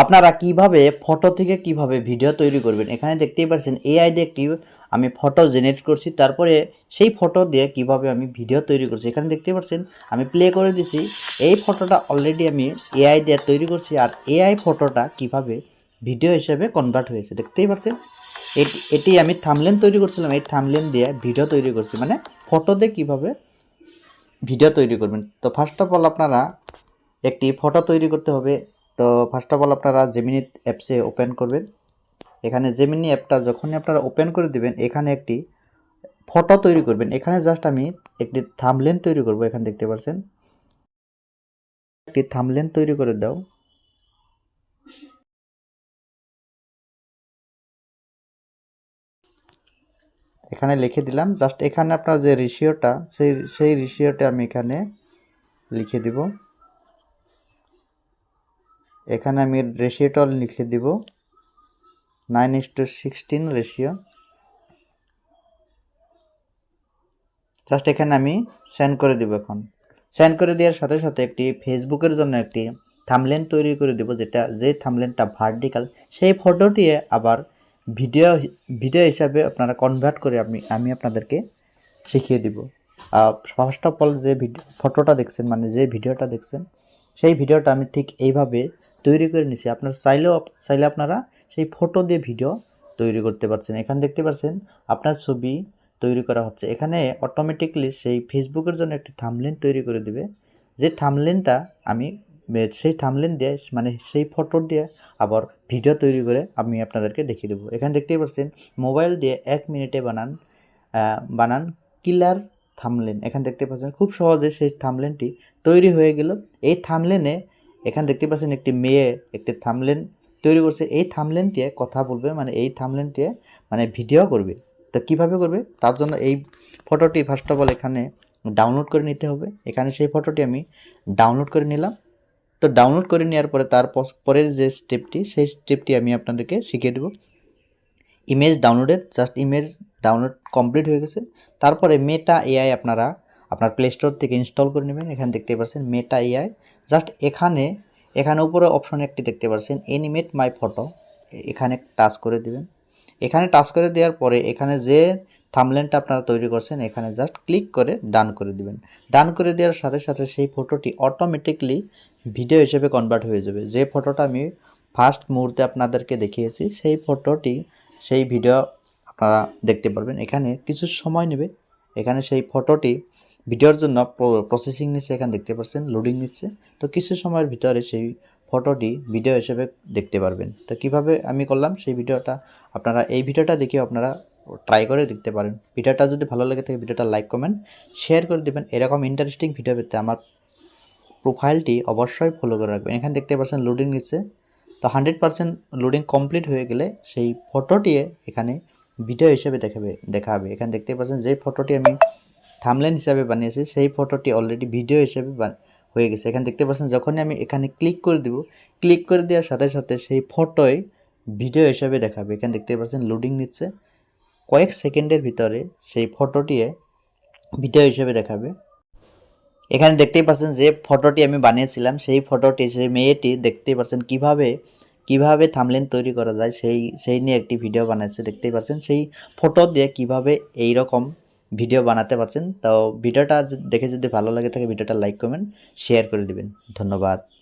আপনারা কিভাবে ফটো থেকে কিভাবে ভিডিও তৈরি করবেন এখানে দেখতেই পাচ্ছেন এআই দিয়ে একটি আমি ফটো জেনারেট করছি তারপরে সেই ফটো দিয়ে কিভাবে আমি ভিডিও তৈরি করছি এখানে দেখতে পাচ্ছেন আমি প্লে করে দিছি এই ফটোটা অলরেডি আমি এআই দিয়ে তৈরি করছি আর এআই ফটোটা কিভাবে ভিডিও হিসেবে কনভার্ট হয়েছে দেখতেই পাচ্ছেন এটি আমি থাম্বনেল তৈরি করছিলাম এই থাম্বনেল দিয়ে ভিডিও তৈরি করছি মানে ফটো দিয়ে কিভাবে ভিডিও তৈরি করবেন তো ফার্স্ট অফ অল আপনারা একটি ফটো তৈরি করতে হবে তো ফার্স্ট অফ অল আপনারা জেমিনি অ্যাপসে ওপেন করবেন এখানে জেমিনি অ্যাপটা যখনই আপনারা ওপেন করে দিবেন এখানে একটি ফটো তৈরি করবেন এখানে জাস্ট আমি একটি থাম্বনেল তৈরি করব এখানে দেখতে পাচ্ছেন একটি থাম্বনেল তৈরি করে দাও এখানে লিখে দিলাম জাস্ট এখানে আপনার যে রেশিওটা সেই রেশিওটা আমি এখানে লিখে দিব এখানে আমি রেশিওটা লিখে দিব 9:16 রেশিও জাস্ট এখানে আমি সেন্ড করে দিব এখন সেন্ড করে দেওয়ার সাথে সাথে একটি ফেসবুকের জন্য একটি থাম্বনেল তৈরি করে দেব যে থাম্বনেলটা ভার্টিক্যাল সেই ফটোটি আবার ভিডিও হিসাবে আপনারা কনভার্ট করে আমি আপনাদেরকে শিখিয়ে দিব ফার্স্ট অফ অল যে ফটোটা দেখছেন মানে যে ভিডিওটা দেখছেন সেই ভিডিওটা আমি ঠিক এইভাবে তৈরি করে নিছি আপনারা চাইলে আপনারা সেই ফটো দিয়ে ভিডিও তৈরি করতে পারছেন এখানে দেখতে পাচ্ছেন আপনার ছবি তৈরি করা হচ্ছে এখানে অটোমেটিকলি সেই ফেসবুকের জন্য একটি থাম্বনেল তৈরি করে দিবে যে থাম্বনেলটা আমি সেই থাম্বনেল দিয়ে মানে সেই ফটো দিয়ে আবার ভিডিও তৈরি করে আমি আপনাদেরকে দেখিয়ে দেবো এখানে দেখতেই পাচ্ছেন মোবাইল দিয়ে 1 মিনিটে বানান কিলার থাম্বনেল এখানে দেখতে পাচ্ছেন খুব সহজে সেই থাম্বনেলটি তৈরি হয়ে গেল এই থাম্বনেলে এখানে দেখতে পাচ্ছেন একটি মেয়ে একটি থাম্বনেল তৈরি করছে এই থাম্বনেলটি কথা বলবে মানে এই থাম্বনেলটি মানে ভিডিও করবে তো কীভাবে করবে তার জন্য এই ফটোটি ফার্স্ট অফ অল এখানে ডাউনলোড করে নিতে হবে এখানে সেই ফটোটি আমি ডাউনলোড করে নিলাম তো ডাউনলোড করে নেওয়ার পরে তার পরের যে স্টেপটি সেই স্টেপটি আমি আপনাদেরকে শিখিয়ে দেবো ইমেজ ডাউনলোডের জাস্ট ইমেজ ডাউনলোড কমপ্লিট হয়ে গেছে তারপরে মেটা এআই আপনার প্লে স্টোর থেকে ইনস্টল করে নেবেন এখানে দেখতে পাচ্ছেন মেটা এআই জাস্ট এখানে উপরে অপশন একটি দেখতে পাচ্ছেন অ্যানিমেট মাই ফটো এখানে টাচ করে দিবেন এখানে টাচ করে দেওয়ার পরে এখানে যে থাম্বনেলটা আপনারা তৈরি করছেন এখানে জাস্ট ক্লিক করে ডান করে দিবেন ডান করে দেওয়ার সাথে সাথে সেই ফটোটি অটোমেটিকলি ভিডিও হিসেবে কনভার্ট হয়ে যাবে যে ফটোটা আমি ফার্স্ট মুহূর্তে আপনাদেরকে দেখিয়েছি সেই ভিডিও আপনারা দেখতে পারবেন এখানে কিছু সময় নেবে এখানে সেই ফটোটি ভিডিওর জন্য প্রসেসিং নিচ্ছে এখানে দেখতে পাচ্ছেন লোডিং নিচ্ছে তো কিছু সময়ের ভিতরে সেই ফটোটি ভিডিও হিসেবে দেখতে পারবেন তো কিভাবে আমি করলাম সেই ভিডিওটা আপনারা এই ভিডিওটা দেখে আপনারা ট্রাই করে দেখতে পারেন ভিডিওটা যদি ভালো লাগে থাকে ভিডিওটা লাইক কমেন্ট শেয়ার করে দেবেন এরকম ইন্টারেস্টিং ভিডিও পেতে আমার প্রোফাইলটি অবশ্যই ফলো করে রাখবেন এখানে দেখতে পাচ্ছেন লোডিং নিচ্ছে তো 100% লোডিং কমপ্লিট হয়ে গেলে সেই ফটোটি এখানে ভিডিও হিসেবে দেখাবে এখানে দেখতে পাচ্ছেন যে ফটোটি আমি থাম্বনেল হিসাবে বানিয়েছি সেই ফটোটি অলরেডি ভিডিও হিসেবে হয়ে গেছে এখানে দেখতে পাচ্ছেন যখনই আমি এখানে ক্লিক করে দিব ক্লিক করে দেওয়ার সাথে সাথে সেই ফটোই ভিডিও হিসেবে দেখাবে এখানে দেখতে পাচ্ছেন লোডিং নিচ্ছে কয়েক সেকেন্ডের ভিতরে সেই ফটোটি ভিডিও হিসেবে দেখাবে এখানে দেখতেই পাচ্ছেন যে ফটোটি আমি বানিয়েছিলাম সেই ফটোটি সেই মেয়েটি দেখতেই পাচ্ছেন কিভাবে থাম্বনেল তৈরি করা যায় সেই নিয়ে একটি ভিডিও বানাচ্ছে দেখতেই পাচ্ছেন সেই ফটো দিয়ে কিভাবে এই রকম ভিডিও বানাতে পারছেন তো ভিডিওটা দেখে যদি ভালো লাগে থাকে ভিডিওটা লাইক কমেন্ট শেয়ার করে দিবেন ধন্যবাদ।